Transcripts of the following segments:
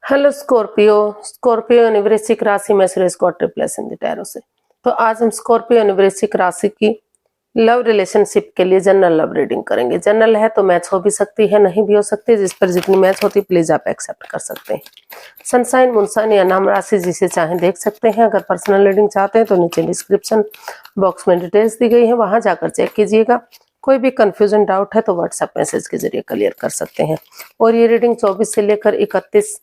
Hello Scorpio. Scorpio यानी वृश्चिक राशि में Suresh God ट्रिप्लस in the tarot से। तो आज हम स्कॉर्पियो यानी वृश्चिक राशि की लव रिलेशनशिप के लिए जनरल लव रीडिंग करेंगे। जनरल है तो मैच हो भी सकती है, नहीं भी हो सकती, जिस पर जितनी मैच होती प्लीज आप एक्सेप्ट कर सकते हैं। सनसाइन, मूनसाइन या नाम राशि जिसे चाहे देख सकते हैं। अगर पर्सनल रीडिंग चाहते हैं तो नीचे डिस्क्रिप्शन बॉक्स में डिटेल्स दी गई है, वहां जाकर चेक कीजिएगा। कोई भी कंफ्यूजन डाउट है तो व्हाट्सएप मैसेज के जरिए क्लियर कर सकते हैं। और ये रीडिंग 24 से लेकर 31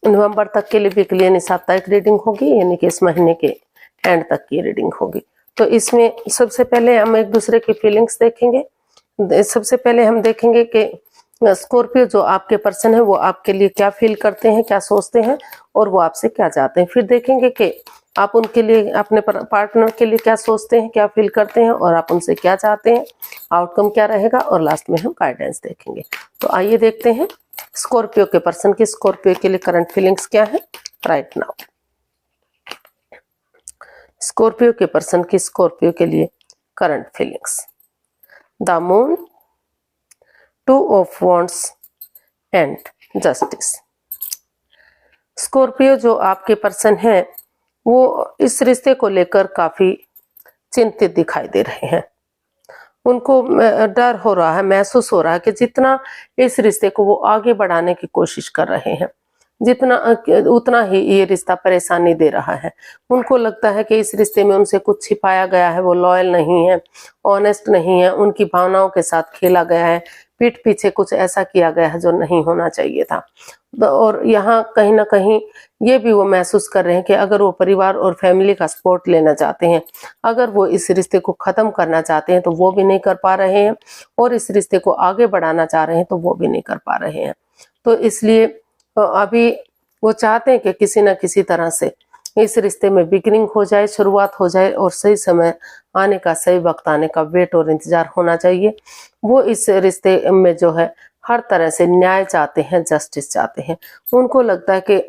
नवंबर तक के लिए वीकली यानी साप्ताहिक रीडिंग होगी, यानी कि इस महीने के एंड तक की रीडिंग होगी। तो इसमें सबसे पहले हम एक दूसरे की फीलिंग्स देखेंगे। सबसे पहले हम देखेंगे कि स्कॉर्पियो जो आपके पर्सन है वो आपके लिए क्या फील करते हैं, क्या सोचते हैं और वो आपसे क्या चाहते हैं। फिर देखेंगे कि आप उनके लिए, अपने पार्टनर के लिए क्या सोचते हैं, क्या फील करते हैं और आप उनसे क्या चाहते हैं, आउटकम क्या रहेगा, और लास्ट में हम गाइडेंस देखेंगे। तो आइए देखते हैं स्कॉर्पियो के पर्सन की, स्कॉर्पियो के लिए करंट फीलिंग्स क्या है राइट नाउ। स्कॉर्पियो के पर्सन की स्कॉर्पियो के लिए current feelings. The moon, 2 of wands and justice. Scorpio जो आपके पर्सन है वो इस रिश्ते को लेकर काफी चिंतित दिखाई दे रहे हैं। उनको डर हो रहा है, महसूस हो रहा है कि जितना इस रिश्ते को वो आगे बढ़ाने की कोशिश कर रहे हैं, जितना उतना ही ये रिश्ता परेशानी दे रहा है। उनको लगता है कि इस रिश्ते में उनसे कुछ छिपाया गया है, वो लॉयल नहीं है, ऑनेस्ट नहीं है, उनकी भावनाओं के साथ खेला गया है, पीठ पीछे कुछ ऐसा किया गया है जो नहीं होना चाहिए था। और यहाँ कहीं ना कहीं ये भी वो महसूस कर रहे हैं कि अगर वो परिवार और फैमिली का सपोर्ट लेना चाहते हैं, अगर वो इस रिश्ते को खत्म करना चाहते हैं तो वो भी नहीं कर पा रहे हैं, और इस रिश्ते को आगे बढ़ाना चाह रहे हैं तो वो भी नहीं कर पा रहे हैं। तो इसलिए अभी वो चाहते हैं कि किसी न किसी तरह से इस रिश्ते में बिगिनिंग हो जाए, शुरुआत हो जाए, और सही समय आने का, सही वक्त आने का वेट और इंतजार होना चाहिए। वो इस रिश्ते में जो है हर तरह से न्याय चाहते हैं, जस्टिस चाहते हैं। उनको लगता है कि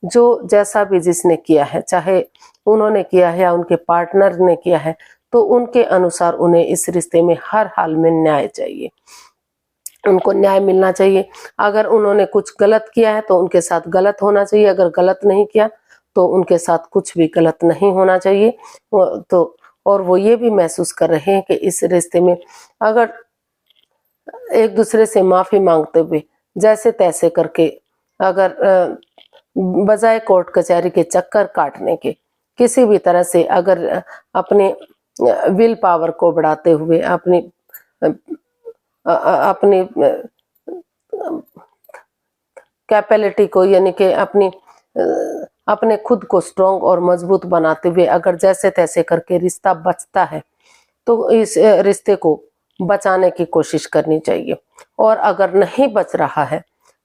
जो जैसा भी जिसने किया है, चाहे उन्होंने किया है या उनके पार्टनर ने किया है, तो उनके अनुसार उन्हें इस रिश्ते में हर हाल में न्याय चाहिए, उनको न्याय मिलना चाहिए। अगर उन्होंने कुछ गलत किया है तो उनके साथ गलत होना चाहिए, अगर गलत नहीं किया तो उनके साथ कुछ भी गलत नहीं होना चाहिए। तो और वो ये भी महसूस कर रहे हैं कि इस रिश्ते में अगर एक दूसरे से माफी मांगते हुए जैसे तैसे करके, अगर बजाय कोर्ट कचहरी के चक्कर काटने के, किसी भी तरह से अगर अपने विल पावर को बढ़ाते हुए, अपनी कैपेबिलिटी को, यानी कि अपने खुद को स्ट्रॉन्ग और मजबूत बनाते हुए अगर जैसे तैसे करके रिश्ता बचता है तो इस रिश्ते को बचाने की कोशिश करनी चाहिए। और अगर नहीं बच रहा है,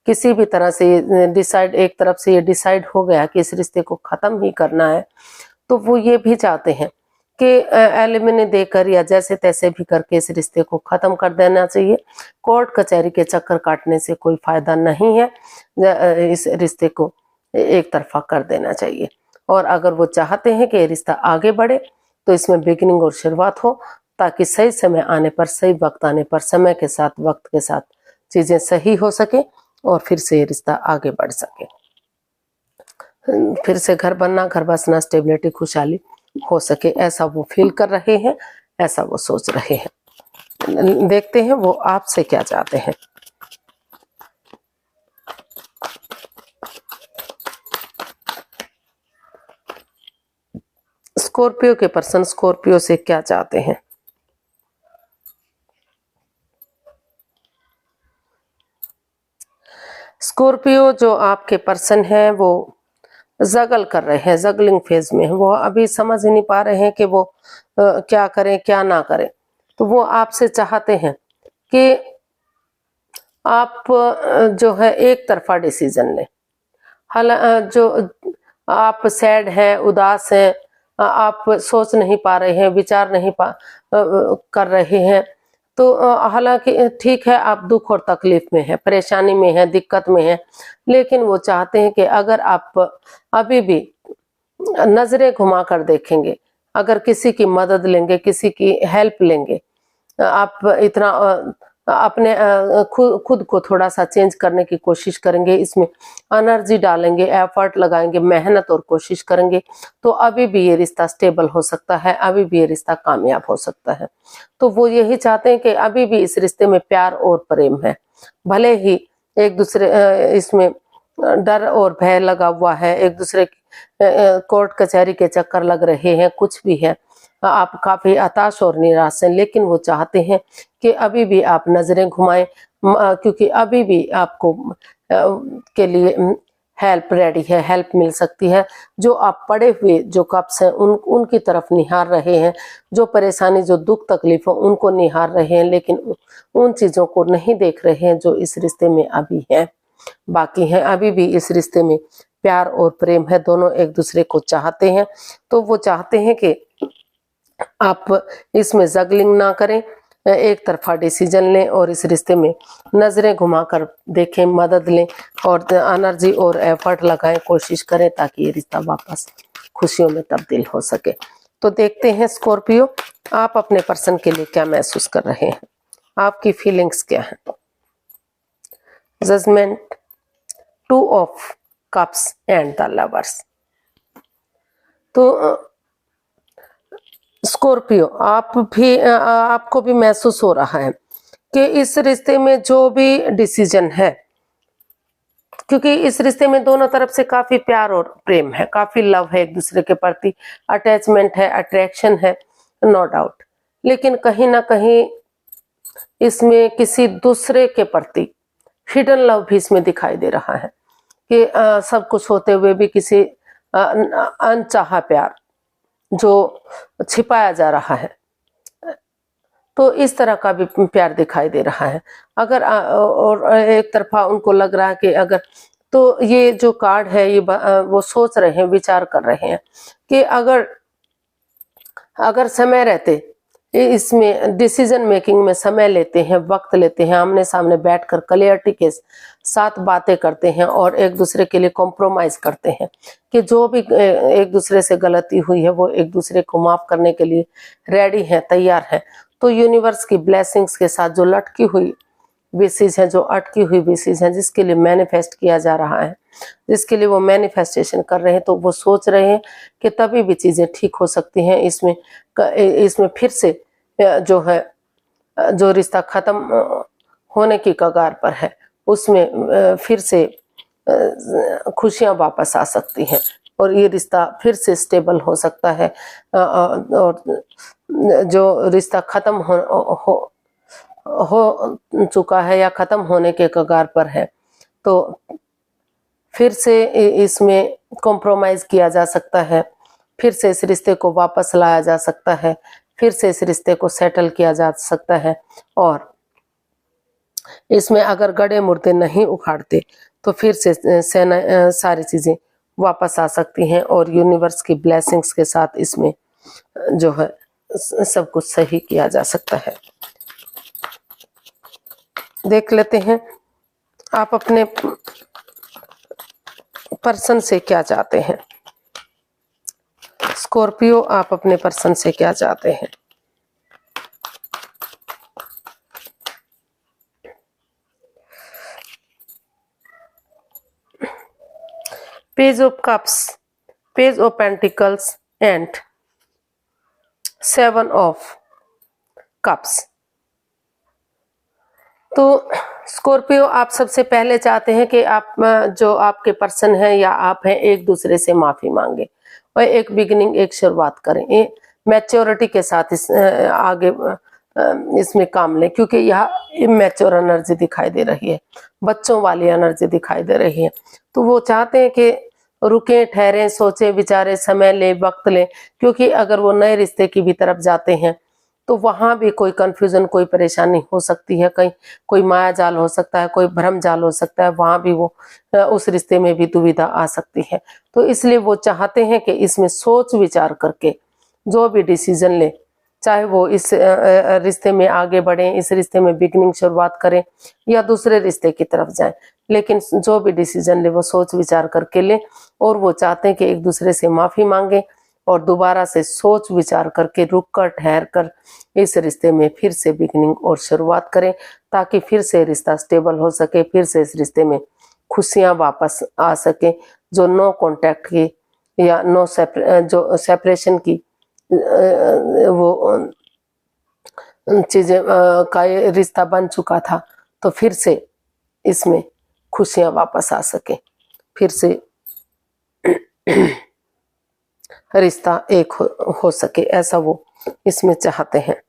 किसी भी तरह से डिसाइड, एक तरफ से ये डिसाइड हो गया कि इस रिश्ते को खत्म ही करना है, तो वो ये भी चाहते हैं कि एलिमिनी देकर या जैसे तैसे भी करके इस रिश्ते को खत्म कर देना चाहिए। कोर्ट कचहरी के चक्कर काटने से कोई फायदा नहीं है, इस रिश्ते को एक तरफा कर देना चाहिए। और अगर वो चाहते हैं कि ये रिश्ता आगे बढ़े तो इसमें बिगिनिंग और शुरुआत हो, ताकि सही समय आने पर, सही वक्त आने पर, समय के साथ, वक्त के साथ चीजें सही हो सके और फिर से ये रिश्ता आगे बढ़ सके, फिर से घर बनना, घर बसना, स्टेबिलिटी, खुशहाली हो सके, ऐसा वो फील कर रहे हैं, ऐसा वो सोच रहे हैं। देखते हैं वो आपसे क्या चाहते हैं। स्कॉर्पियो के पर्सन स्कॉर्पियो से क्या चाहते हैं। स्कॉर्पियो जो आपके पर्सन है वो जगल कर रहे हैं, जगलिंग फेज में है। वो अभी समझ ही नहीं पा रहे हैं कि वो क्या करें क्या ना करें। तो वो आपसे चाहते हैं कि आप जो है एक तरफा डिसीजन लें। जो आप सैड हैं, उदास हैं, आप सोच नहीं पा रहे हैं, विचार नहीं कर रहे हैं, तो हालांकि ठीक है, आप दुख और तकलीफ में हैं, परेशानी में हैं, दिक्कत में हैं, लेकिन वो चाहते हैं कि अगर आप अभी भी नजरें घुमा कर देखेंगे, अगर किसी की मदद लेंगे, किसी की हेल्प लेंगे, आप इतना अपने खुद को थोड़ा सा चेंज करने की कोशिश करेंगे, इसमें एनर्जी डालेंगे, एफर्ट लगाएंगे, मेहनत और कोशिश करेंगे, तो अभी भी ये रिश्ता स्टेबल हो सकता है, अभी भी ये रिश्ता कामयाब हो सकता है। तो वो यही चाहते हैं कि अभी भी इस रिश्ते में प्यार और प्रेम है, भले ही एक दूसरे इसमें डर और भय लगा हुआ है, एक दूसरे कोर्ट कचहरी के चक्कर लग रहे हैं, कुछ भी है, आप काफी हताश और निराश हैं, लेकिन वो चाहते हैं कि अभी भी आप नजरें घुमाएं, क्योंकि अभी भी आपको के लिए हेल्प रेडी है, हेल्प मिल सकती है। जो आप पड़े हुए जो कप्स हैं उनकी तरफ निहार रहे हैं, जो परेशानी जो दुख तकलीफ हो उनको निहार रहे हैं, लेकिन उन चीजों को नहीं देख रहे हैं जो इस रिश्ते में अभी है, बाकी हैं। अभी भी इस रिश्ते में प्यार और प्रेम है, दोनों एक दूसरे को चाहते हैं। तो वो चाहते हैं कि आप इसमें जगलिंग ना करें, एक तरफा डिसीजन लें और इस रिश्ते में नजरें घुमाकर देखें, मदद लें और एनर्जी और एफर्ट लगाएं, कोशिश करें ताकि ये रिश्ता वापस खुशियों में तब्दील हो सके। तो देखते हैं स्कॉर्पियो, आप अपने पर्सन के लिए क्या महसूस कर रहे हैं, आपकी फीलिंग्स क्या है। Judgement, 2 of cups and the lovers. तो स्कॉर्पियो, आपको भी महसूस हो रहा है कि इस रिश्ते में जो भी डिसीजन है, क्योंकि इस रिश्ते में दोनों तरफ से काफी प्यार और प्रेम है, काफी लव है एक दूसरे के प्रति, अटैचमेंट है, अट्रैक्शन है, नो डाउट, लेकिन कहीं ना कहीं इसमें किसी दूसरे के प्रति हिडन लव भी इसमें दिखाई दे रहा है कि सब कुछ होते हुए भी किसी अनचाहा प्यार जो छिपाया जा रहा है, तो इस तरह का भी प्यार दिखाई दे रहा है। अगर और एक तरफा उनको लग रहा है कि अगर, तो ये जो कार्ड है ये वो सोच रहे हैं, विचार कर रहे हैं कि अगर समय रहते इसमें डिसीजन मेकिंग में समय लेते हैं, वक्त लेते हैं, आमने सामने बैठकर क्लियरिटी के साथ बातें करते हैं और एक दूसरे के लिए कॉम्प्रोमाइज करते हैं कि जो भी एक दूसरे से गलती हुई है वो एक दूसरे को माफ करने के लिए रेडी हैं, तैयार हैं, तो यूनिवर्स की ब्लेसिंग्स के साथ जो लटकी हुई विशेष है, जो अटकी हुई विशेष है, जिसके लिए मैनिफेस्ट किया जा रहा है, जिसके लिए वो मैनिफेस्टेशन कर रहे हैं, तो वो सोच रहे हैं कि तभी भी चीजें ठीक हो सकती हैं। इसमें फिर से जो है, जो रिश्ता खत्म होने की कगार पर है, उसमें फिर से खुशियां वापस आ सकती हैं और ये रिश्ता फिर से स्टेबल हो सकता है। और जो रिश्ता खत्म हो चुका है या खत्म होने के कगार पर है, तो फिर से इसमें कॉम्प्रोमाइज किया जा सकता है, फिर से इस रिश्ते को वापस लाया जा सकता है, फिर से इस रिश्ते को सेटल किया जा सकता है। और इसमें अगर गड़े मुर्दे नहीं उखाड़ते तो फिर से सारी चीजें वापस आ सकती हैं और यूनिवर्स की ब्लेसिंग्स के साथ इसमें जो है सब कुछ सही किया जा सकता है। देख लेते हैं आप अपने पर्सन से क्या चाहते हैं। स्कॉर्पियो, आप अपने पर्सन से क्या चाहते हैं। Page of cups, page of pentacles and 7 of cups. तो स्कॉर्पियो, आप सबसे पहले चाहते हैं कि आप जो आपके पर्सन हैं या आप हैं, एक दूसरे से माफी मांगे और एक बिगिनिंग, एक शुरुआत करें, मैच्योरिटी के साथ आगे इसमें काम लें, क्योंकि यहाँ इमैच्योर एनर्जी दिखाई दे रही है, बच्चों वाली एनर्जी दिखाई दे रही है। तो वो चाहते हैं कि रुकें, ठहरें, सोचें, विचारें, समय लें, वक्त लें, क्योंकि अगर वो नए रिश्ते की भी तरफ जाते हैं तो वहां भी कोई कंफ्यूजन, कोई परेशानी हो सकती है, कहीं कोई माया जाल हो सकता है, कोई भ्रम जाल हो सकता है, वहां भी वो उस रिश्ते में भी दुविधा आ सकती है। तो इसलिए वो चाहते हैं कि इसमें सोच विचार करके जो भी डिसीजन ले, चाहे वो इस रिश्ते में आगे बढ़ें, इस रिश्ते में बिगनिंग शुरुआत करें या दूसरे रिश्ते की तरफ जाएं, लेकिन जो भी डिसीजन ले वो सोच विचार करके ले। और वो चाहते हैं कि एक दूसरे से माफी मांगे, और दोबारा से सोच विचार करके रुक कर ठहर कर इस रिश्ते में फिर से बिगिनिंग और शुरुआत करें, ताकि फिर से रिश्ता स्टेबल हो सके, फिर से इस रिश्ते में खुशियां वापस आ सके। जो नो कॉन्टैक्ट की या जो सेपरेशन की वो चीजें का ये रिश्ता बन चुका था, तो फिर से इसमें खुशियां वापस आ सके, फिर से रिश्ता एक हो सके, ऐसा वो इसमें चाहते हैं।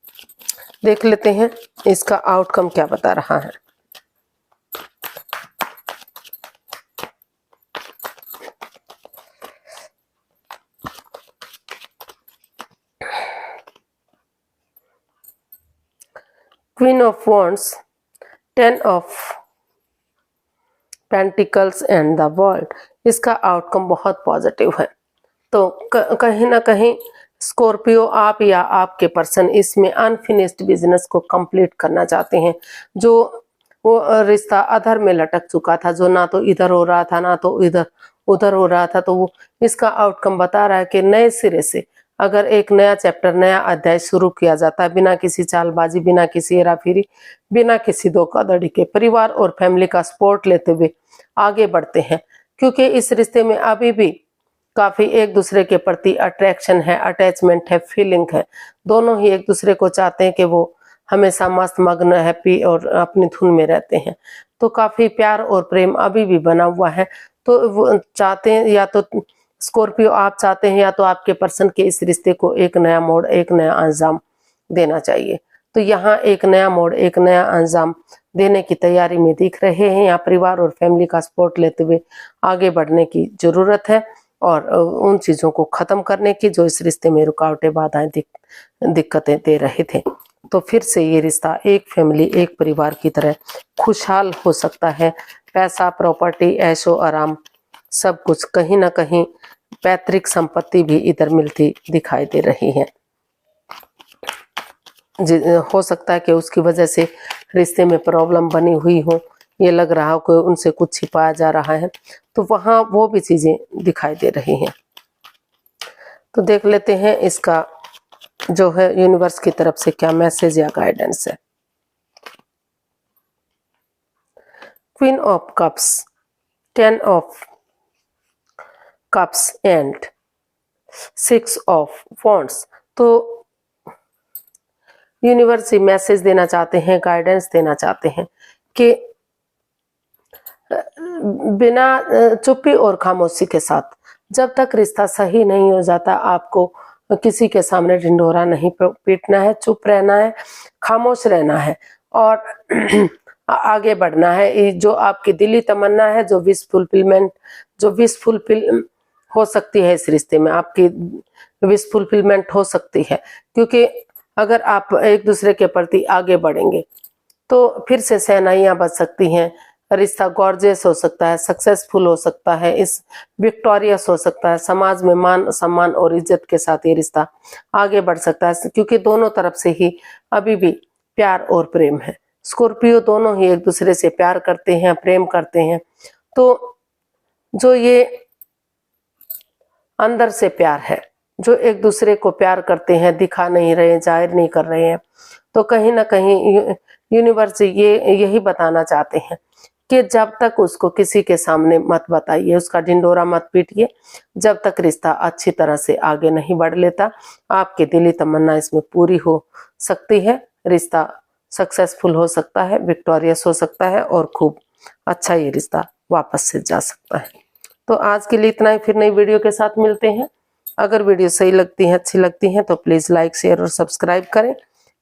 देख लेते हैं इसका आउटकम क्या बता रहा है। Queen of wands, 10 of pentacles and the world. इसका आउटकम बहुत पॉजिटिव है। तो कहीं ना कहीं स्कॉर्पियो आप या आपके पर्सन इसमें अनफिनिश्ड बिजनेस को कंप्लीट करना चाहते हैं। जो वो रिश्ता अधर में लटक चुका था, जो ना तो इधर हो रहा था ना तो उधर हो रहा था, तो वो इसका आउटकम बता रहा है कि नए सिरे से अगर एक नया चैप्टर, नया अध्याय शुरू किया जाता है, बिना किसी चालबाजी, बिना किसी हेराफेरी, बिना किसी धोखाधड़ी के, परिवार और फैमिली का सपोर्ट लेते हुए आगे बढ़ते हैं। क्योंकि इस रिश्ते में अभी भी काफी एक दूसरे के प्रति अट्रैक्शन है, अटैचमेंट है, फीलिंग है। दोनों ही एक दूसरे को चाहते हैं कि वो हमेशा मस्त मग्न, हैप्पी और अपनी धुन में रहते हैं। तो काफी प्यार और प्रेम अभी भी बना हुआ है। तो वो चाहते हैं, या तो स्कॉर्पियो आप चाहते हैं या तो आपके पर्सन के इस रिश्ते को एक नया मोड़, एक नया अंजाम देना चाहिए। तो यहाँ एक नया मोड़, एक नया अंजाम देने की तैयारी में दिख रहे हैं। यहाँ परिवार और फैमिली का सपोर्ट लेते हुए आगे बढ़ने की जरूरत है और उन चीजों को खत्म करने की जो इस रिश्ते में रुकावटें, बाधाएं, दिक्कतें दे रहे थे। तो फिर से ये रिश्ता एक फैमिली, एक परिवार की तरह खुशहाल हो सकता है। पैसा, प्रॉपर्टी, ऐशो आराम, सब कुछ, कहीं ना कहीं पैतृक संपत्ति भी इधर मिलती दिखाई दे रही है। हो सकता है कि उसकी वजह से रिश्ते में प्रॉब्लम बनी हुई हो, ये लग रहा हो कि उनसे कुछ छिपाया जा रहा है, तो वहां वो भी चीजें दिखाई दे रही हैं। तो देख लेते हैं इसका जो है यूनिवर्स की तरफ से क्या मैसेज या गाइडेंस है। Queen of cups, 10 of cups and 6 of wands. तो यूनिवर्स ही मैसेज देना चाहते हैं, गाइडेंस देना चाहते हैं कि बिना चुप्पी और खामोशी के साथ जब तक रिश्ता सही नहीं हो जाता, आपको किसी के सामने ढिंढोरा नहीं पीटना है, चुप रहना है, खामोश रहना है और आगे बढ़ना है। जो आपकी दिली तमन्ना है, जो विश फुलफिलमेंट, जो विश फुलफिल हो सकती है इस रिश्ते में, आपकी विश फुलफिलमेंट हो सकती है। क्योंकि अगर आप एक दूसरे के प्रति आगे बढ़ेंगे तो फिर से सहनाइयां बच सकती हैं, रिश्ता गॉर्जियस हो सकता है, सक्सेसफुल हो सकता है, इस विक्टोरियस हो सकता है, समाज में मान सम्मान और इज्जत के साथ ये रिश्ता आगे बढ़ सकता है। क्योंकि दोनों तरफ से ही अभी भी प्यार और प्रेम है। स्कॉर्पियो दोनों ही एक दूसरे से प्यार करते हैं, प्रेम करते हैं। तो जो ये अंदर से प्यार है, जो एक दूसरे को प्यार करते हैं, दिखा नहीं रहे, जाहिर नहीं कर रहे हैं, तो कहीं ना कहीं यूनिवर्स ये यही बताना चाहते हैं कि जब तक उसको किसी के सामने मत बताइए, उसका ढिंडोरा मत पीटिए, जब तक रिश्ता अच्छी तरह से आगे नहीं बढ़ लेता। आपकी दिली तमन्ना इसमें पूरी हो सकती है, रिश्ता सक्सेसफुल हो सकता है, विक्टोरियस हो सकता है और खूब अच्छा ये रिश्ता वापस से जा सकता है। तो आज के लिए इतना ही, फिर नई वीडियो के साथ मिलते हैं। अगर वीडियो सही लगती है, अच्छी लगती है तो प्लीज़ लाइक, शेयर और सब्सक्राइब करें।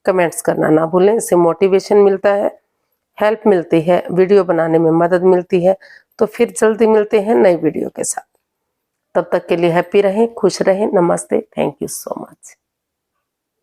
कमेंट्स करना ना भूलें, इससे मोटिवेशन मिलता है, हेल्प मिलती है, वीडियो बनाने में मदद मिलती है। तो फिर जल्दी मिलते हैं नई वीडियो के साथ। तब तक के लिए हैप्पी रहें, खुश रहें। नमस्ते, थैंक यू सो मच।